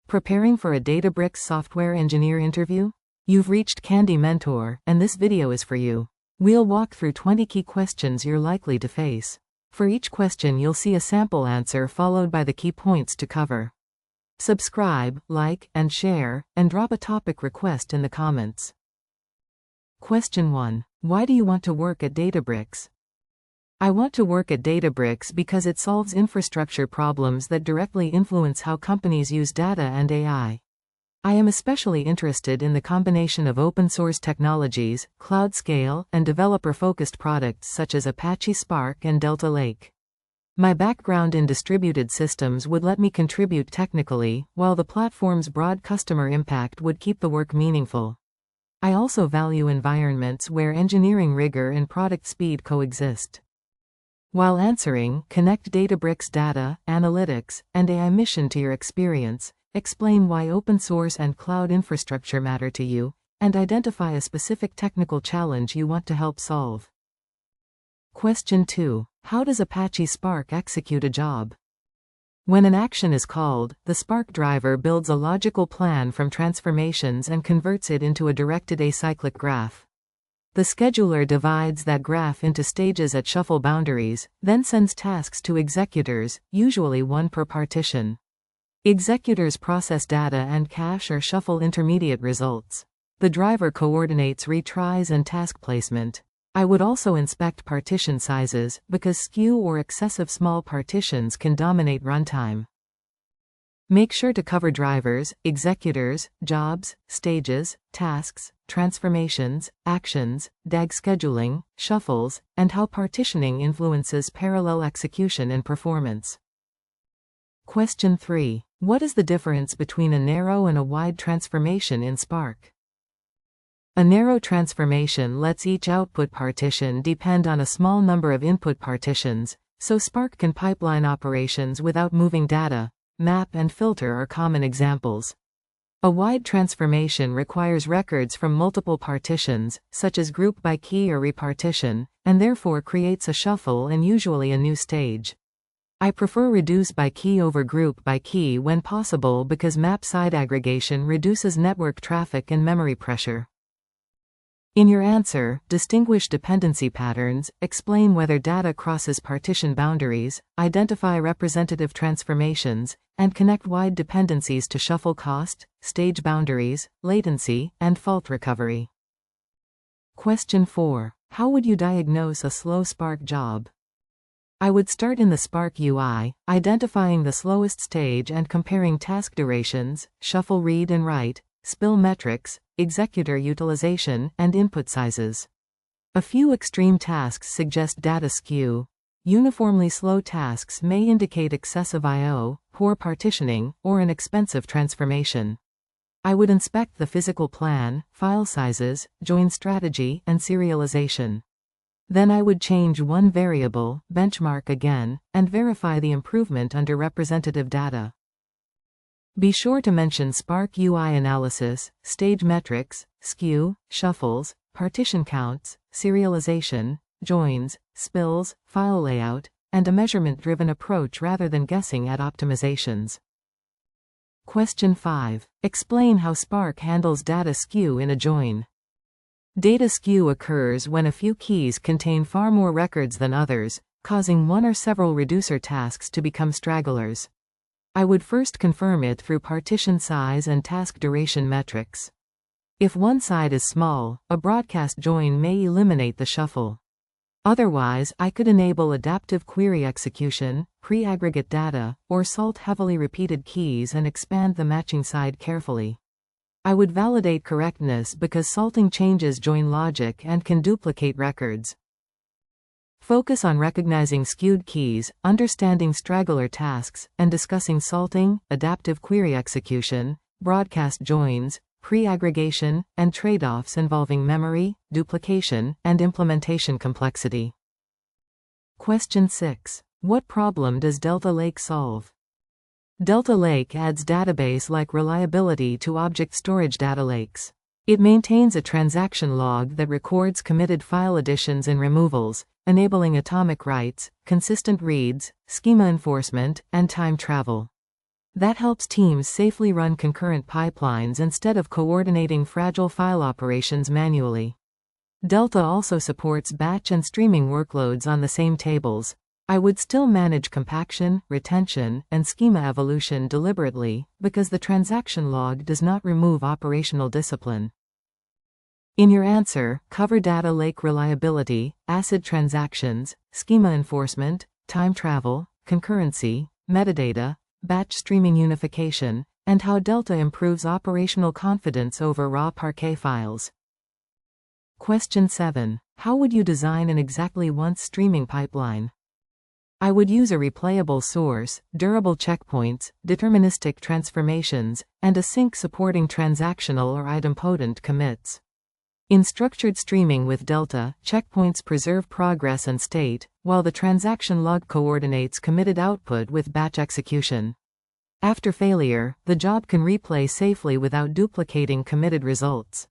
Preparing for a Databricks Software Engineer interview? You've reached Candy Mentor, and this video is for you. We'll walk through 20 key questions you're likely to face. For each question you'll see a sample answer followed by the key points to cover. Subscribe, like, and share, and drop a topic request in the comments. Question 1. Why do you want to work at Databricks? I want to work at Databricks because it solves infrastructure problems that directly influence how companies use data and AI. I am especially interested in the combination of open-source technologies, cloud-scale, and developer-focused products such as Apache Spark and Delta Lake. My background in distributed systems would let me contribute technically, while the platform's broad customer impact would keep the work meaningful. I also value environments where engineering rigor and product speed coexist. While answering, connect Databricks data, analytics, and AI mission to your experience, explain why open source and cloud infrastructure matter to you, and identify a specific technical challenge you want to help solve. Question 2. How does Apache Spark execute a job? When an action is called, the Spark driver builds a logical plan from transformations and converts it into a directed acyclic graph. The scheduler divides that graph into stages at shuffle boundaries, then sends tasks to executors, usually one per partition. Executors process data and cache or shuffle intermediate results. The driver coordinates retries and task placement. I would also inspect partition sizes, because skew or excessive small partitions can dominate runtime. Make sure to cover drivers, executors, jobs, stages, tasks, transformations, actions, DAG scheduling, shuffles, and how partitioning influences parallel execution and performance. Question 3. What is the difference between a narrow and a wide transformation in Spark? A narrow transformation lets each output partition depend on a small number of input partitions, so Spark can pipeline operations without moving data. Map and filter are common examples. A wide transformation requires records from multiple partitions, such as group by key or repartition, and therefore creates a shuffle and usually a new stage. I prefer reduce by key over group by key when possible because map side aggregation reduces network traffic and memory pressure. In your answer, distinguish dependency patterns, explain whether data crosses partition boundaries, identify representative transformations, and connect wide dependencies to shuffle cost, stage boundaries, latency, and fault recovery. Question 4. How would you diagnose a slow Spark job? I would start in the Spark UI, identifying the slowest stage and comparing task durations, shuffle read and write, spill metrics, executor utilization, and input sizes. A few extreme tasks suggest data skew. Uniformly slow tasks may indicate excessive I/O, poor partitioning, or an expensive transformation. I would inspect the physical plan, file sizes, join strategy, and serialization. Then I would change one variable, benchmark again, and verify the improvement under representative data. Be sure to mention Spark UI analysis, stage metrics, skew, shuffles, partition counts, serialization, joins, spills, file layout, and a measurement-driven approach rather than guessing at optimizations. Question 5. Explain how Spark handles data skew in a join. Data skew occurs when a few keys contain far more records than others, causing one or several reducer tasks to become stragglers. I would first confirm it through partition size and task duration metrics. If one side is small, a broadcast join may eliminate the shuffle. Otherwise, I could enable adaptive query execution, pre-aggregate data, or salt heavily repeated keys and expand the matching side carefully. I would validate correctness because salting changes join logic and can duplicate records. Focus on recognizing skewed keys, understanding straggler tasks, and discussing salting, adaptive query execution, broadcast joins, pre-aggregation, and trade-offs involving memory, duplication, and implementation complexity. Question 6. What problem does Delta Lake solve? Delta Lake adds database-like reliability to object storage data lakes. It maintains a transaction log that records committed file additions and removals, enabling atomic writes, consistent reads, schema enforcement, and time travel. That helps teams safely run concurrent pipelines instead of coordinating fragile file operations manually. Delta also supports batch and streaming workloads on the same tables. I would still manage compaction, retention, and schema evolution deliberately, because the transaction log does not remove operational discipline. In your answer, cover data lake reliability, ACID transactions, schema enforcement, time travel, concurrency, metadata, batch streaming unification, and how Delta improves operational confidence over raw Parquet files. Question 7. How would you design an exactly once streaming pipeline? I would use a replayable source, durable checkpoints, deterministic transformations, and a sink supporting transactional or idempotent commits. In structured streaming with Delta, checkpoints preserve progress and state, while the transaction log coordinates committed output with batch execution. After failure, the job can replay safely without duplicating committed results.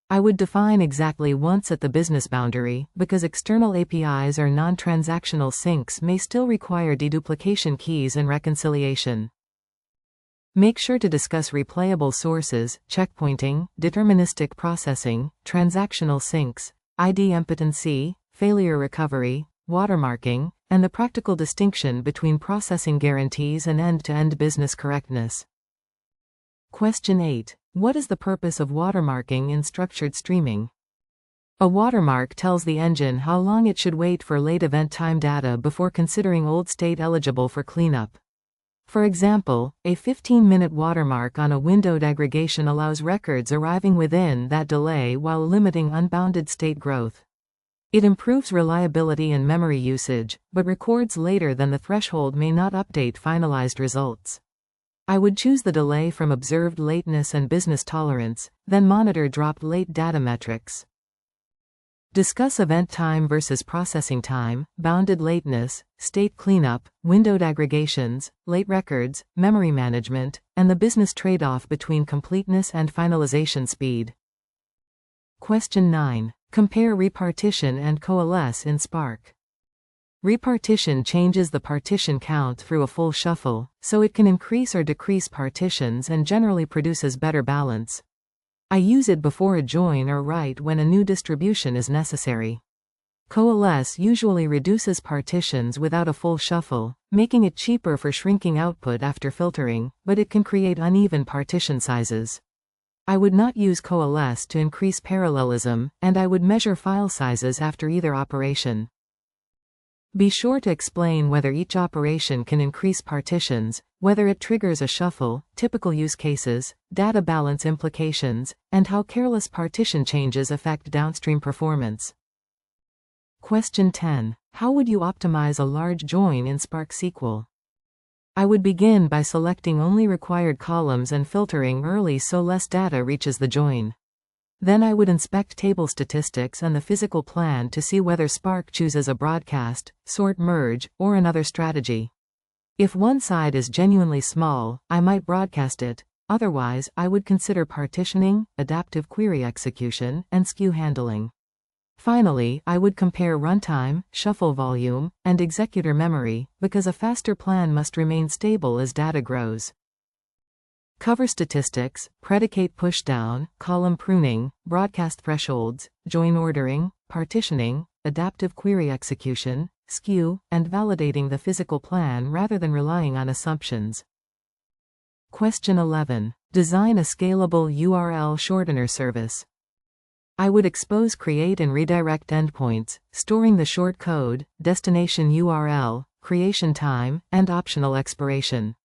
I would define exactly once at the business boundary, because external APIs or non-transactional sinks may still require deduplication keys and reconciliation. Make sure to discuss replayable sources, checkpointing, deterministic processing, transactional sinks, idempotency, failure recovery, watermarking, and the practical distinction between processing guarantees and end-to-end business correctness. Question 8. What is the purpose of watermarking in structured streaming? A watermark tells the engine how long it should wait for late event time data before considering old state eligible for cleanup. For example, a 15-minute watermark on a windowed aggregation allows records arriving within that delay while limiting unbounded state growth. It improves reliability and memory usage, but records later than the threshold may not update finalized results. I would choose the delay from observed lateness and business tolerance, then monitor dropped late data metrics. Discuss event time versus processing time, bounded lateness, state cleanup, windowed aggregations, late records, memory management, and the business trade-off between completeness and finalization speed. Question 9. Compare repartition and coalesce in Spark. Repartition changes the partition count through a full shuffle, so it can increase or decrease partitions and generally produces better balance. I use it before a join or write when a new distribution is necessary. Coalesce usually reduces partitions without a full shuffle, making it cheaper for shrinking output after filtering, but it can create uneven partition sizes. I would not use coalesce to increase parallelism, and I would measure file sizes after either operation. Be sure to explain whether each operation can increase partitions, whether it triggers a shuffle, typical use cases, data balance implications, and how careless partition changes affect downstream performance. Question 10. How would you optimize a large join in Spark SQL? I would begin by selecting only required columns and filtering early so less data reaches the join. Then I would inspect table statistics and the physical plan to see whether Spark chooses a broadcast, sort merge, or another strategy. If one side is genuinely small, I might broadcast it, otherwise I would consider partitioning, adaptive query execution, and skew handling. Finally, I would compare runtime, shuffle volume, and executor memory, because a faster plan must remain stable as data grows. Cover statistics, predicate pushdown, column pruning, broadcast thresholds, join ordering, partitioning, adaptive query execution, skew, and validating the physical plan rather than relying on assumptions. Question 11. Design a scalable URL shortener service. I would expose create and redirect endpoints, storing the short code, destination URL, creation time, and optional expiration.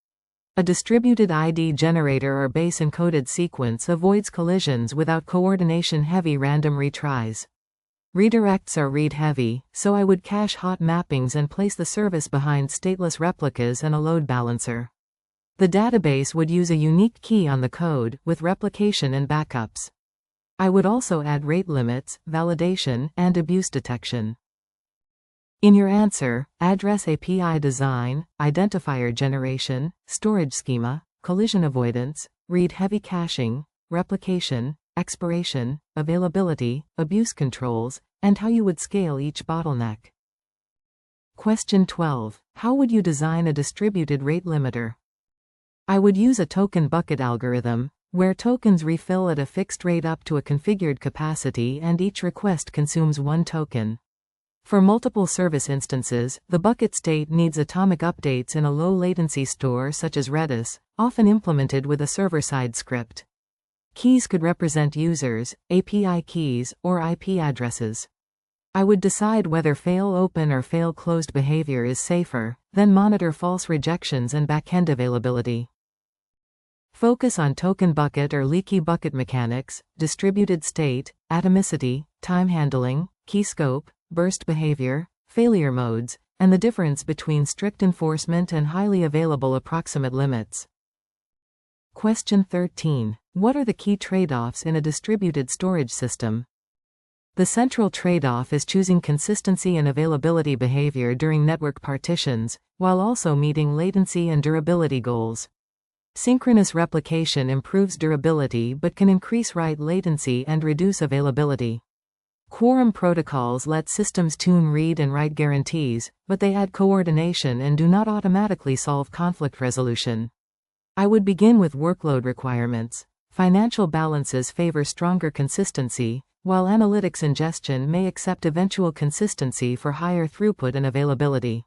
A distributed ID generator or base encoded sequence avoids collisions without coordination-heavy random retries. Redirects are read-heavy, so I would cache hot mappings and place the service behind stateless replicas and a load balancer. The database would use a unique key on the code, with replication and backups. I would also add rate limits, validation, and abuse detection. In your answer, address API design, identifier generation, storage schema, collision avoidance, read-heavy caching, replication, expiration, availability, abuse controls, and how you would scale each bottleneck. Question 12. How would you design a distributed rate limiter? I would use a token bucket algorithm, where tokens refill at a fixed rate up to a configured capacity and each request consumes one token. For multiple service instances, the bucket state needs atomic updates in a low-latency store such as Redis, often implemented with a server-side script. Keys could represent users, API keys, or IP addresses. I would decide whether fail-open or fail-closed behavior is safer, then monitor false rejections and backend availability. Focus on token bucket or leaky bucket mechanics, distributed state, atomicity, time handling, key scope, burst behavior, failure modes, and the difference between strict enforcement and highly available approximate limits. Question 13. What are the key trade-offs in a distributed storage system? The central trade-off is choosing consistency and availability behavior during network partitions, while also meeting latency and durability goals. Synchronous replication improves durability but can increase write latency and reduce availability. Quorum protocols let systems tune read and write guarantees, but they add coordination and do not automatically solve conflict resolution. I would begin with workload requirements. Financial balances favor stronger consistency, while analytics ingestion may accept eventual consistency for higher throughput and availability.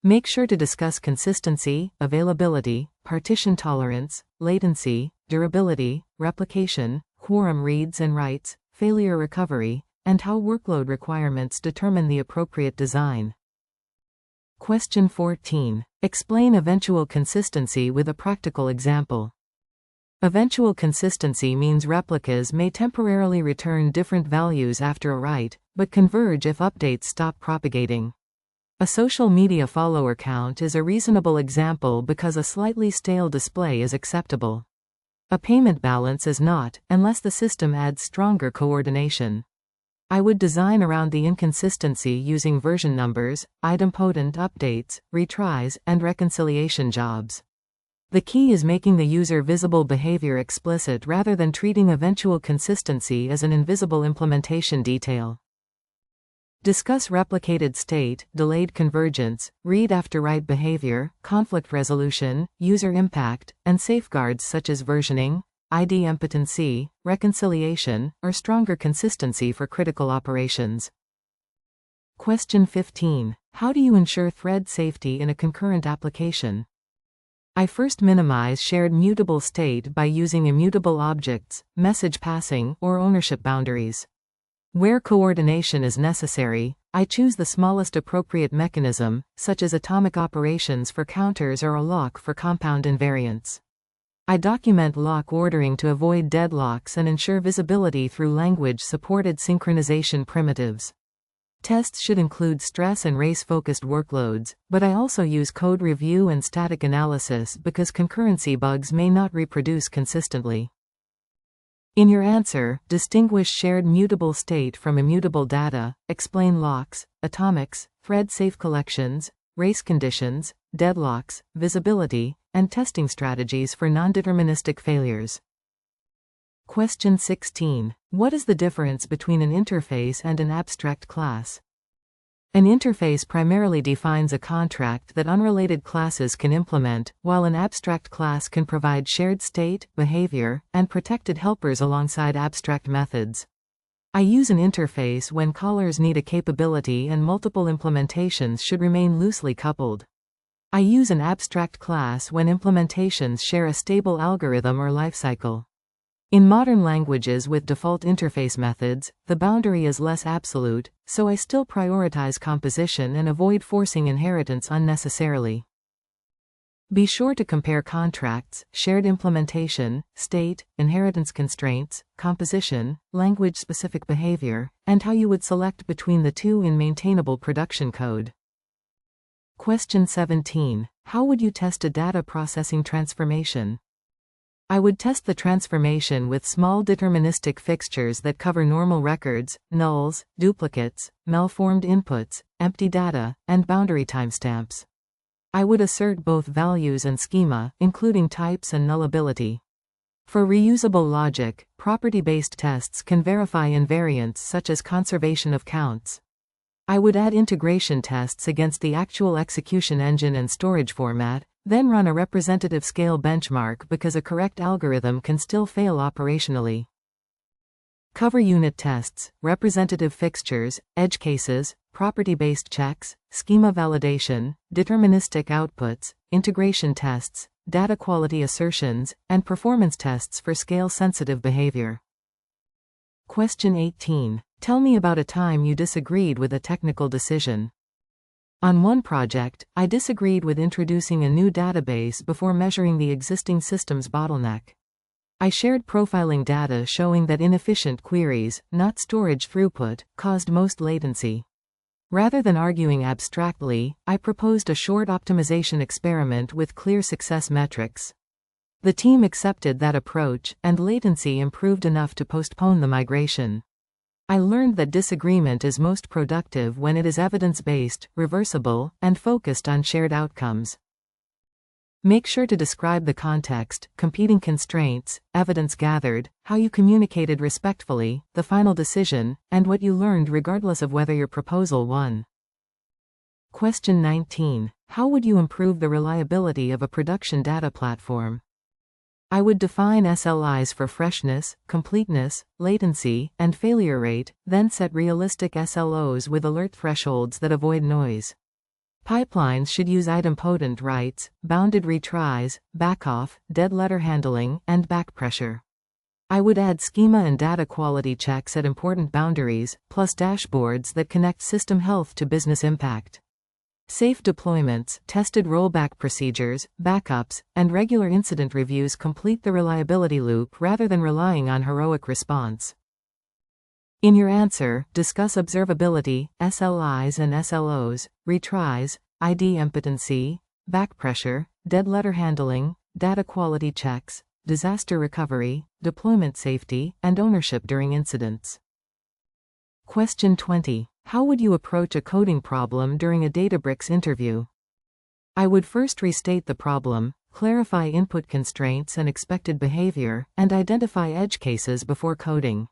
Make sure to discuss consistency, availability, partition tolerance, latency, durability, replication, quorum reads and writes, failure recovery, and how workload requirements determine the appropriate design. Question 14. Explain eventual consistency with a practical example. Eventual consistency means replicas may temporarily return different values after a write, but converge if updates stop propagating. A social media follower count is a reasonable example because a slightly stale display is acceptable. A payment balance is not, unless the system adds stronger coordination. I would design around the inconsistency using version numbers, idempotent updates, retries, and reconciliation jobs. The key is making the user visible behavior explicit rather than treating eventual consistency as an invisible implementation detail. Discuss replicated state, delayed convergence, read after write behavior, conflict resolution, user impact, and safeguards such as versioning, idempotency, reconciliation, or stronger consistency for critical operations. Question 15. How do you ensure thread safety in a concurrent application? I first minimize shared mutable state by using immutable objects, message passing, or ownership boundaries. Where coordination is necessary, I choose the smallest appropriate mechanism, such as atomic operations for counters or a lock for compound invariants. I document lock ordering to avoid deadlocks and ensure visibility through language-supported synchronization primitives. Tests should include stress and race-focused workloads, but I also use code review and static analysis because concurrency bugs may not reproduce consistently. In your answer, distinguish shared mutable state from immutable data, explain locks, atomics, thread-safe collections, race conditions, deadlocks, visibility, and testing strategies for non-deterministic failures. Question 16. What is the difference between an interface and an abstract class? An interface primarily defines a contract that unrelated classes can implement, while an abstract class can provide shared state, behavior, and protected helpers alongside abstract methods. I use an interface when callers need a capability and multiple implementations should remain loosely coupled. I use an abstract class when implementations share a stable algorithm or lifecycle. In modern languages with default interface methods, the boundary is less absolute, so I still prioritize composition and avoid forcing inheritance unnecessarily. Be sure to compare contracts, shared implementation, state, inheritance constraints, composition, language-specific behavior, and how you would select between the two in maintainable production code. Question 17. How would you test a data processing transformation? I would test the transformation with small deterministic fixtures that cover normal records, nulls, duplicates, malformed inputs, empty data, and boundary timestamps. I would assert both values and schema, including types and nullability. For reusable logic, property-based tests can verify invariants such as conservation of counts. I would add integration tests against the actual execution engine and storage format, then run a representative scale benchmark because a correct algorithm can still fail operationally. Cover unit tests, representative fixtures, edge cases, property-based checks, schema validation, deterministic outputs, integration tests, data quality assertions, and performance tests for scale-sensitive behavior. Question 18. Tell me about a time you disagreed with a technical decision. On one project, I disagreed with introducing a new database before measuring the existing system's bottleneck. I shared profiling data showing that inefficient queries, not storage throughput, caused most latency. Rather than arguing abstractly, I proposed a short optimization experiment with clear success metrics. The team accepted that approach, and latency improved enough to postpone the migration. I learned that disagreement is most productive when it is evidence-based, reversible, and focused on shared outcomes. Make sure to describe the context, competing constraints, evidence gathered, how you communicated respectfully, the final decision, and what you learned regardless of whether your proposal won. Question 19. How would you improve the reliability of a production data platform? I would define SLIs for freshness, completeness, latency, and failure rate, then set realistic SLOs with alert thresholds that avoid noise. Pipelines should use idempotent writes, bounded retries, backoff, dead letter handling, and backpressure. I would add schema and data quality checks at important boundaries, plus dashboards that connect system health to business impact. Safe deployments, tested rollback procedures, backups, and regular incident reviews complete the reliability loop rather than relying on heroic response. In your answer, discuss observability, SLIs and SLOs, retries, ID impotency, backpressure, dead letter handling, data quality checks, disaster recovery, deployment safety, and ownership during incidents. Question 20. How would you approach a coding problem during a Databricks interview? I would first restate the problem, clarify input constraints and expected behavior, and identify edge cases before coding.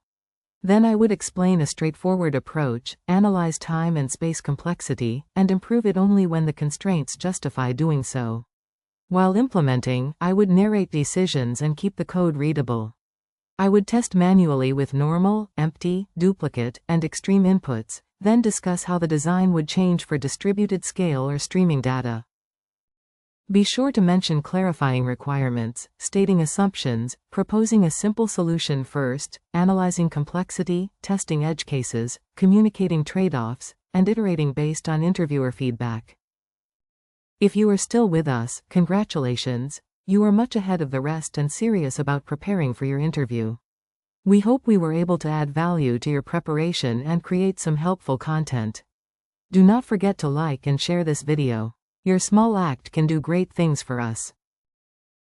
Then I would explain a straightforward approach, analyze time and space complexity, and improve it only when the constraints justify doing so. While implementing, I would narrate decisions and keep the code readable. I would test manually with normal, empty, duplicate, and extreme inputs, then discuss how the design would change for distributed scale or streaming data. Be sure to mention clarifying requirements, stating assumptions, proposing a simple solution first, analyzing complexity, testing edge cases, communicating trade-offs, and iterating based on interviewer feedback. If you are still with us, congratulations, you are much ahead of the rest and serious about preparing for your interview. We hope we were able to add value to your preparation and create some helpful content. Do not forget to like and share this video. Your small act can do great things for us.